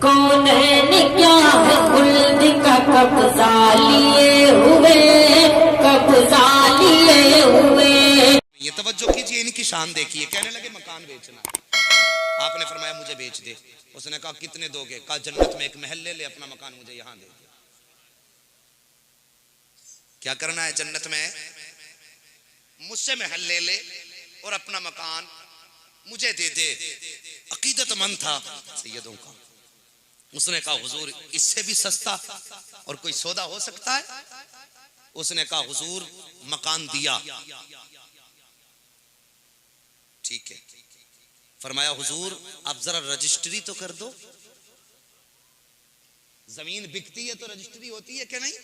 कौन क्या है खुल्द का कब्जा लिए हुए, कब्जा लिए हुए। ये तवज्जो कीजिए, इनकी शान देखिए। कहने लगे मकान बेचना, आपने फरमाया मुझे बेच दे। उसने कहा कितने दोगे? कहा जन्नत में एक महल ले ले, अपना मकान मुझे यहां दे दे। क्या करना है जन्नत में? मुझसे महल ले ले और अपना मकान मुझे दे दे। अकीदतमंद था सैयदों का। उसने कहा हुजूर इससे भी सस्ता और कोई सौदा हो सकता है? उसने कहा हुजूर मकान दिया। ठीक है। फरमाया हुजूर आप जरा रजिस्ट्री तो कर दो। जमीन बिकती है तो रजिस्ट्री होती है क्या नहीं?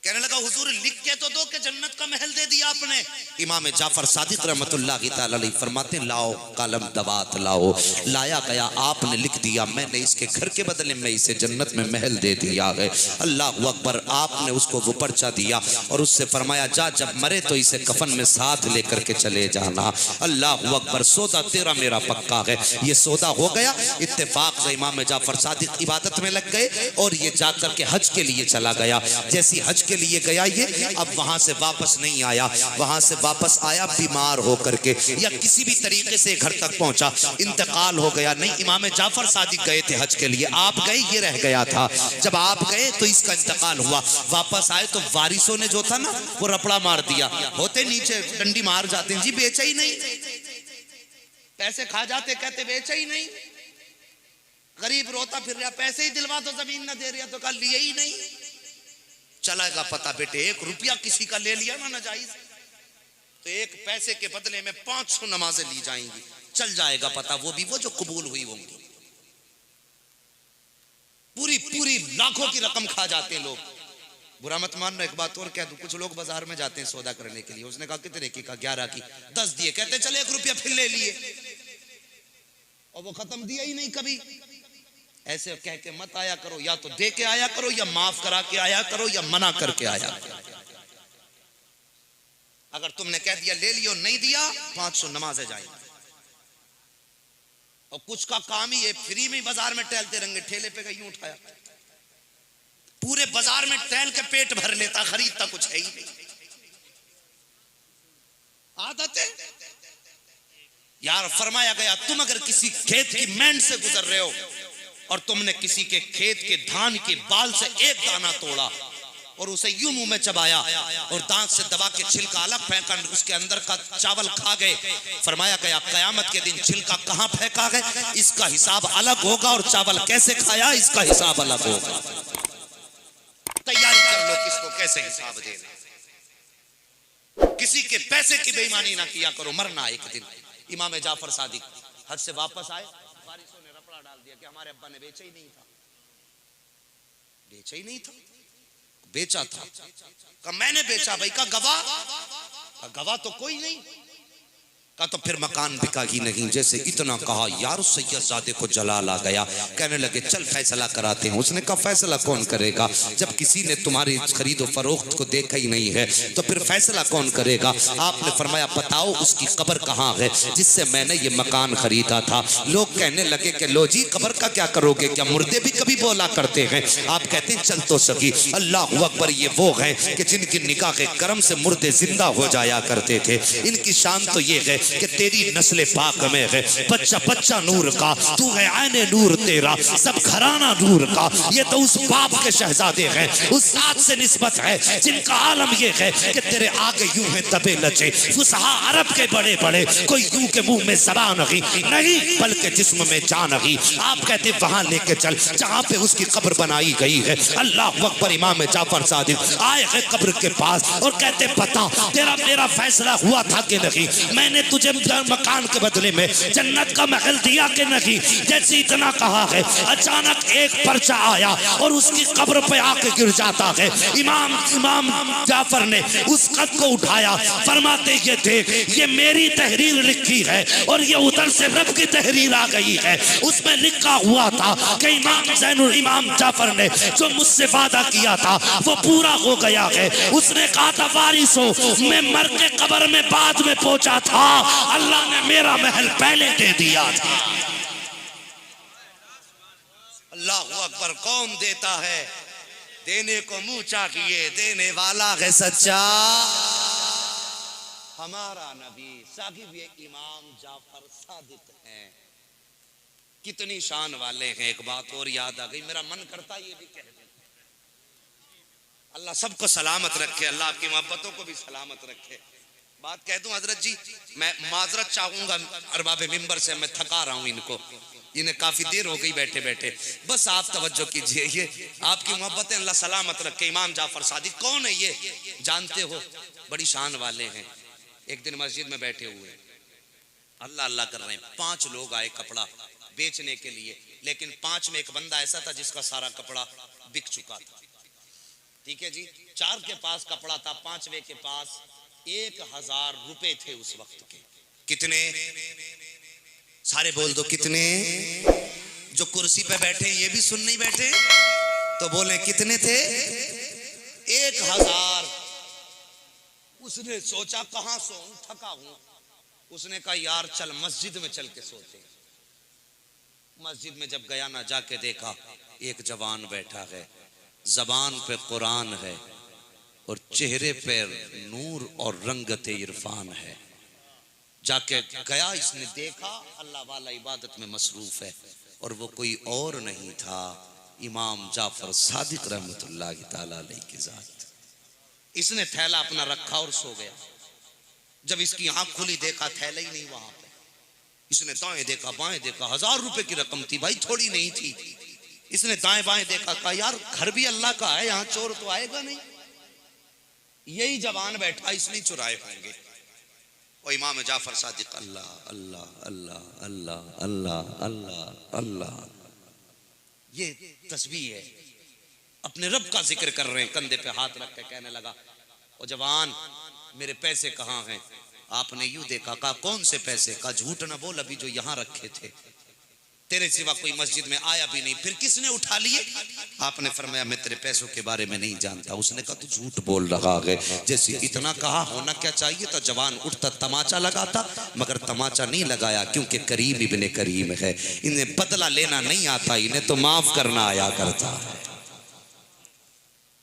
कहने लगा हुजूर लिख के तो दो कि जन्नत का महल दे दिया आपने। इमाम जाफर सादिक रहमतुल्लाह तआला अलैह फरमाते लाओ कलम दवात लाओ। लाया गया, आपने लिख दिया, मैंने इसके घर के बदले में इसे जन्नत में महल दे दिया है। अल्लाह अकबर। आपने उसको वो पर्चा दिया और उससे फरमाया जा जब मरे तो इसे कफन में साथ लेकर के चले जाना। अल्लाह अकबर। सौदा तेरा मेरा पक्का है। ये सौदा हो गया। इत्तेफाक से इमाम जाफर सादिक इबादत में लग गए और ये जाकर के हज के लिए चला गया। जैसी हज के लिए गया ये, अब वहां से वापस नहीं आया। वहां से वापस आया बीमार होकर के या किसी भी तरीके से घर तक पहुंचा, इंतकाल हो गया। नहीं, इमाम जाफर सादिक गए थे हज के लिए, आप गए, ये रह गया था। जब आप गए तो इसका इंतकाल हुआ। वापस आए तो वारिसों ने जो था ना वो रपड़ा मार दिया। होते नीचे डंडी मार जाते हैं, जी बेचा ही नहीं, पैसे खा जाते, कहते बेचा ही नहीं। गरीब रोता फिर रहा, पैसे ही दिलवा तो जमीन न दे रहा, तो कल लिए ही नहीं। चलाएगा पता बेटे, 1 रुपया किसी का ले लिया ना नाजायज तो 1 पैसे के बदले में 500 नमाजें ली जाएंगी। चल जाएगा पता, वो भी वो जो कबूल हुई होंगी। पूरी पूरी लाखों की रकम खा जाते हैं लोग। बुरा मत मानना, एक बात और कह दूं, कुछ लोग बाजार में जाते हैं सौदा करने के लिए। उसने कहा कितने की? कहा 11 की। 10 दिए, कहते चले 1 रुपया फिर ले लिए और वो खत्म दिया ही नहीं कभी। ऐसे कह के मत आया करो, या तो दे के आया करो या माफ करा के आया करो या मना करके आया करो। अगर तुमने कह दिया ले लियो, नहीं दिया 500 नमाजें जाएंगी। और कुछ का काम ही है फ्री में बाजार में टहलते रहेंगे, ठेले पे यूं उठाया, पूरे बाजार में टहल के पेट भर लेता, खरीदता कुछ है ही नहीं। आदत है यार। फरमाया गया तुम अगर किसी खेत की मैंड से गुजर रहे हो और तुमने किसी के खेत के धान के बाल से एक दाना तोड़ा और उसे यूं मुंह में चबाया और दांत से दबा के छिलका अलग फेंका, उसके अंदर का चावल खा गए। फरमाया गया कयामत के दिन छिलका कहां फेंका गया इसका हिसाब अलग होगा और चावल कैसे खाया इसका हिसाब अलग होगा। तैयारी कर लो किसको कैसे हिसाब देना। किसी के पैसे की बेईमानी ना किया करो, मरना एक दिन। इमाम जाफर सादिक हज से वापस आए, बारिशों ने रपड़ा डाल दिया कि हमारे अब्बा ने बेचा ही नहीं था। बेचा ही नहीं था, बेचा था। कहा मैंने बेचा भाई। का गवाह? का गवाह तो कोई नहीं। का तो फिर मकान बिका ही नहीं। जैसे इतना कहा यार सैयदजादे को जलाल आ गया। कहने लगे चल फैसला कराते हैं। उसने कहा फैसला कौन करेगा? जब किसी ने तुम्हारी खरीदो फरोख्त को देखा ही नहीं है तो फिर फैसला कौन करेगा? आपने फरमाया बताओ उसकी कब्र कहाँ है जिससे मैंने ये मकान खरीदा था। लोग कहने लगे कि लो जी कब्र का क्या करोगे, क्या मुर्दे भी कभी बोला करते हैं? आप कहते हैं चल तो सकी। अल्लाह अकबर। ये वो हैं कि जिनकी निगाह के करम से मुर्दे जिंदा हो जाया करते थे। इनकी शान तो ये है कि तेरी नस्ल पाक में है, बच्चा बच्चा नूर का, तू है आने नूर तेरा, सब घराना नूर का। ये तो उस बाप के शहजादे हैं, उस साथ से निस्बत है जिनका आलम ये है कि तेरे आगे यूं है दबे लचे फुसहा अरब के बड़े बड़े, कोई यूं के मुंह में ज़बान नहीं बल्कि जिस्म में जान नहीं। आप कहते वहां लेके चल जहां पे उसकी कब्र बनाई गई है। अल्लाह अकबर। इमाम जाफर सादिक आए हैं कब्र के पास और कहते बता तेरा मेरा फैसला हुआ था कि नहीं? मैंने तुझे मकान के बदले में जन्नत का महल दिया कि नहीं? जैसे इतना कहा है अचानक एक पर्चा आया और उसकी कब्र पे आके गिर जाता है। इमाम जाफर ने उस खत को उठाया, फरमाते ये देख ये मेरी तहरीर लिखी है और ये उधर से रब की तहरीर आ गई है। उसमें लिखा हुआ था कि इमाम जाफर ने जो मुझसे वादा किया था वो पूरा हो गया है। उसने कहा था वारिसों मैं मर के कब्र में बाद में पहुंचा था, अल्लाह ने मेरा महल पहले दे दिया था। अल्लाह अकबर। कौन देता है? देने को मुंह चाहिए, देने वाला है सच्चा हमारा नबी। साहिब ये इमाम जाफर सादिक हैं, कितनी शान वाले हैं। एक बात और याद आ गई, मेरा मन करता ये भी कह दे। अल्लाह सबको सलामत रखे, अल्लाह की मोहब्बतों को भी सलामत रखे। बात कह दूं हजरत जी, मैं माजरत चाहूंगा अरबाब मिंबर से, मैं थका रहा हूं इनको, इन्हें काफी देर हो गई बैठे बैठे। बस आप तवज्जो कीजिए, ये आपकी मोहब्बतें अल्लाह सलामत रखे। इमाम जाफर सादिक कौन है ये जानते हो? बड़ी शान वाले हैं। एक दिन मस्जिद में बैठे हुए अल्लाह अल्लाह कर रहे हैं, 5 लोग आए कपड़ा बेचने के लिए, लेकिन 5 में एक बंदा ऐसा था जिसका सारा कपड़ा बिक चुका था। ठीक है जी, 4 के पास कपड़ा था, 5वें के पास 1000 रुपए थे उस वक्त के। कितने? सारे बोल दो कितने? जो कुर्सी पे बैठे ये भी सुन नहीं बैठे तो बोले कितने थे? 1000। उसने सोचा कहां सोऊं, थका हूं। उसने कहा यार चल मस्जिद में चल के सोते। मस्जिद में जब गया ना, जाके देखा एक जवान बैठा है, जबान पे कुरान है और चेहरे पे नूर और रंगत इरफान है। जाके गया, इसने देखा अल्लाह वाला इबादत में मसरूफ है और वो कोई और नहीं था, इमाम जाफर सादिक रहमतुल्लाह ताला अलैहि की जात। इसने थैला अपना रखा और सो गया। जब इसकी आंख खुली देखा थैला ही नहीं वहां पे। इसने दाएं देखा बाएं देखा, 1000 रुपए की रकम थी भाई, थोड़ी नहीं थी। इसने दाएं बाएं देखा, कहा यार घर भी अल्लाह का है, यहाँ चोर तो आएगा नहीं। यही जवान बैठा, इसने चुराए होंगे। और इमाम जाफर सादिक अल्लाह अल्लाह अल्लाह अल्लाह अल्लाह अल्लाह अल्लाह, ये तस्बीह है, अपने रब का जिक्र कर रहे हैं। कंधे पे हाथ रख के कहने लगा, ओ जवान मेरे पैसे कहाँ हैं? आपने यूं देखा, कहा कौन से पैसे? कहा झूठ ना बोल, अभी जो यहाँ रखे थे, तेरे सिवा कोई मस्जिद में आया भी नहीं, फिर किसने उठा लिए? आपने फरमाया मैं तेरे पैसों के बारे में नहीं जानता। उसने कहा तू झूठ बोल रहा है। जैसे इतना कहा, होना क्या चाहिए था, जवान उठता तमाचा लगाता, मगर तमाचा नहीं लगाया क्योंकि करीम इब्ने करीम है। इन्हें बदला लेना नहीं आता, इन्हें तो माफ करना आया करता है।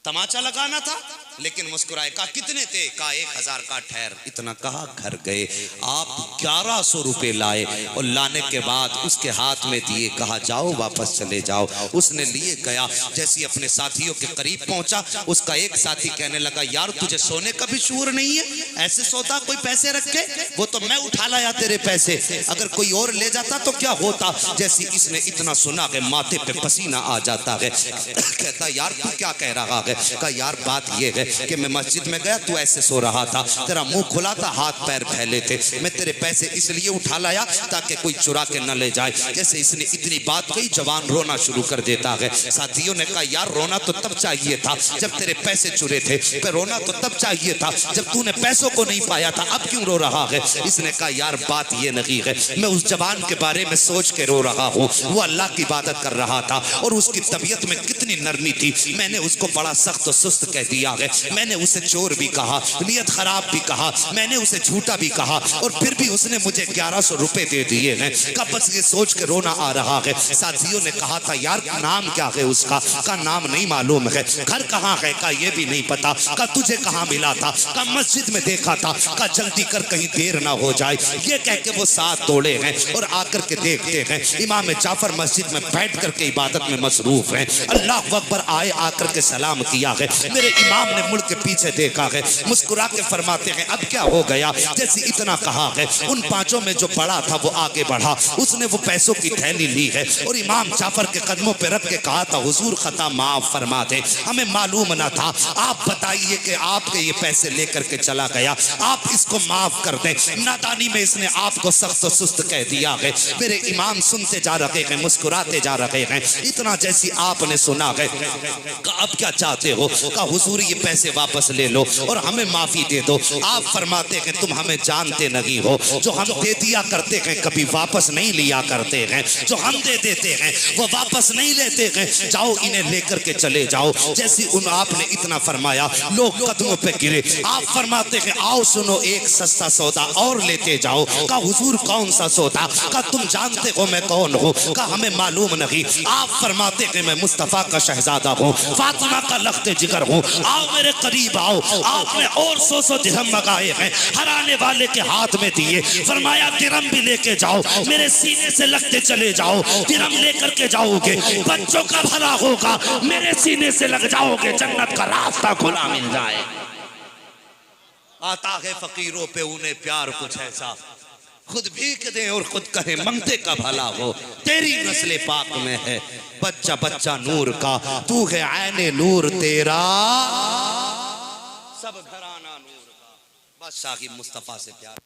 तमाचा लगाना था लेकिन मुस्कुराए। कहा कितने थे? कहा 1000 का। ठहर, इतना कहा घर गए। आप 1100 रुपए लाए और लाने के बाद उसके हाथ में दिए, कहा जाओ वापस चले जाओ। उसने लिए गया, जैसे अपने साथियों के करीब पहुंचा, उसका एक साथी कहने लगा यार तुझे सोने का भी शूर नहीं है, ऐसे सोता कोई पैसे रख के? वो तो मैं उठा लाया तेरे पैसे, अगर कोई और ले जाता तो क्या होता? जैसे इसने इतना सुना कि माथे पे पसीना आ जाता है। कहता यार तू क्या कह रहा है? कहा यार बात ये है कि मैं मस्जिद में गया, तू ऐसे सो रहा था, तेरा मुंह खुला था, हाथ पैर फैले थे, मैं तेरे पैसे इसलिए उठा लाया ताकि कोई चुरा के न ले जाए। जैसे इसने इतनी बात कही, जवान रोना शुरू कर देता है। साथियों ने कहा यार रोना तो तब चाहिए था जब तेरे पैसे चुरे थे, फिर रोना तो तब चाहिए था जब तूने पैसों को नहीं पाया था, अब क्यों रो रहा है? इसने कहा यार बात ये नहीं है, मैं उस जवान के बारे में सोच के रो रहा हूँ। वो अल्लाह की इबादत कर रहा था और उसकी तबीयत में कितनी नरमी थी। मैंने उसको बड़ा सख्त और सुस्त कह दिया है, मैंने उसे चोर भी कहा, नियत खराब भी कहा, मैंने उसे झूठा भी कहा, और फिर भी उसने मुझे 1100 रुपए दे दिए हैं। कब बस ये सोच के रोना आ रहा है। साथियों ने कहा था यार नाम क्या है उसका? का नाम नहीं मालूम है। घर कहाँ है? का ये भी नहीं पता। का तुझे कहाँ मिला था? का मस्जिद में देखा था। का जल्दी कर कहीं देर ना हो जाए। ये कह के वो साथ दौड़े हैं और आकर के देखते हैं इमाम जाफर मस्जिद में बैठ करके इबादत में मसरूफ हैं। अल्लाह अकबर आए, आकर के सलाम किया है। मेरे इमाम ने मुड़ के पीछे देखा है, मुस्कुरा के फरमाते हैं अब क्या हो गया? जैसे इतना कहा है, उन 5 में जो बड़ा था वो आगे बढ़ा, उसने वो पैसों की थैली ली है और इमाम जाफर के कदमों पे रख के कहा था हुजूर खता माफ फरमा दे, हमें मालूम ना था, आप बताइए कि आपके ये पैसे लेकर के चला गया, आप इसको माफ कर दें। नादानी में इसने आपको सख्त सुस्त कह दिया है। मेरे इमाम सुनते जा रहे हैं, मुस्कुराते जा रहे हैं। इतना जैसी आपने सुना है, अब क्या चाहते हो? का हुजूर ये पैसे वापस ले लो और हमें माफी दे दो। आप फरमाते हैं तुम हमें जानते नहीं हो, जो हम दे दिया करते हैं कभी वापस नहीं लिया करते हैं, जो हम दे देते हैं वो वापस नहीं लेते हैं, जाओ इन्हें लेकर के चले जाओ। जैसी उन आपने इतना फरमाया लोग कदमों पे गिरे। आप फरमाते हैं आओ सुनो एक सस्ता सौदा और लेते जाओ। का हुजूर कौन सा सौदा? का तुम जानते हो मैं कौन हूँ? का हमें मालूम नहीं। आप फरमाते हैं मैं मुस्तफा का शहजादा हूँ, फातिमा का लख्ते जिगर हूँ, आओ मेरे करीब आओ। आपने और 100 दिरहम मंगाए हैं, हराने वाले के हाथ में दिए, फरमाया दिरहम भी लेके जाओ, मेरे सीने से लगते चले जाओ। दिरहम लेकर के जाओगे बच्चों का भला होगा, मेरे सीने से लग जाओगे जन्नत का रास्ता खुला मिल जाए। आता है फकीरों पे उन्हें प्यार कुछ ऐसा, खुद भीख दे और खुद कहे मंगते का भला हो। तेरी नस्ल पाक में है बच्चा बच्चा नूर का, तू है ऐने नूर तेरा सब घराना नूर का। बस शाही मुस्तफा से प्यार।